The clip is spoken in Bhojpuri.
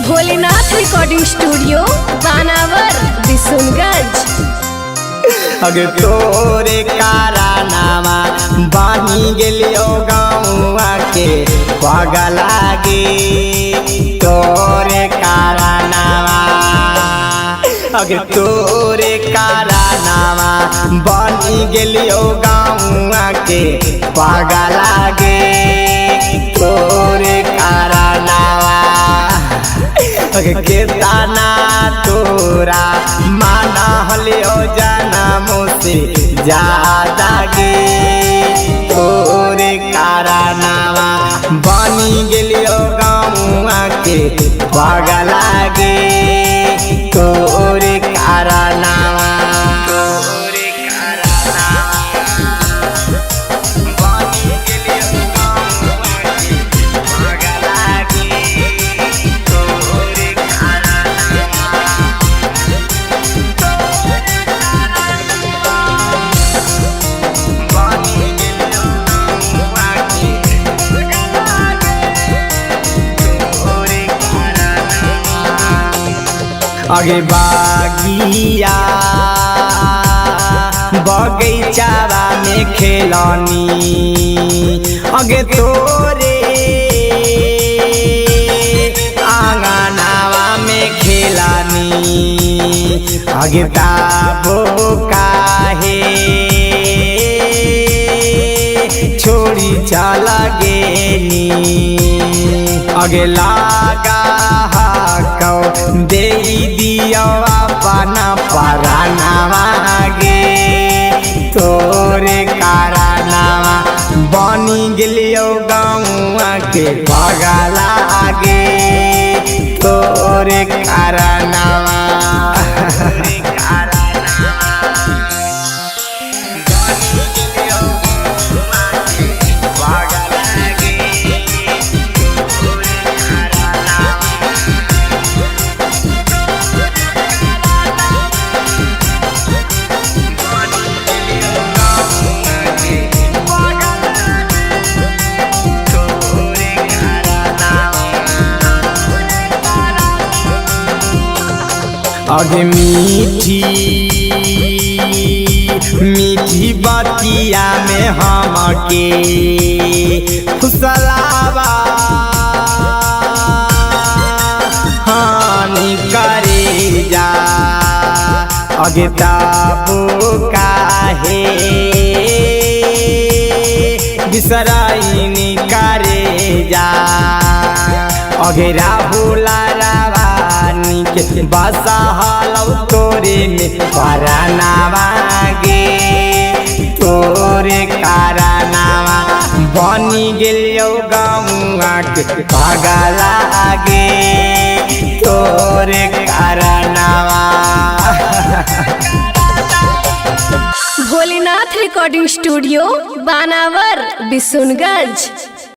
भोलेनाथ रिकॉर्डिंग स्टूडियो बानावर बिशुनगंज। अगे तोरे कारनामा बानी गेलियो गाँवा के पागला गे तोरे कारनामा। अगे तोरे कारनामा बानी गेलियो गाँवा के पागला गे तोरे कारनामा। केतना तोरा माना हलियो जनमो से ज्यादा गे तोरे कारनामा बनी गेलियो गाँवा के पागला गे तोरे कारनामा। अगे बागिया बगीचावा में खेलनी अगे तोरे आंगनावा में खेलनी अगे ताबो काहे छोड़ी चला गेनी अगे लागा दे दिया पाना परानावा गे तोरे कारनामा बनी गेलियो गाँवा के पागला गे तोरे कारनामा। अगे मीठी मीठी बतिया में हमके फुसलावा हानि करे जा अगे ताबो काहे बिसराई करे जा अगे राहुला के बासा हालौ तोरे में परानावा गे तोरे कारनामा बनी गेलियो गाँवा के पागला गे तोरे कारनामा। भोलेनाथ रिकॉर्डिंग स्टूडियो बानावर बिशुनगंज।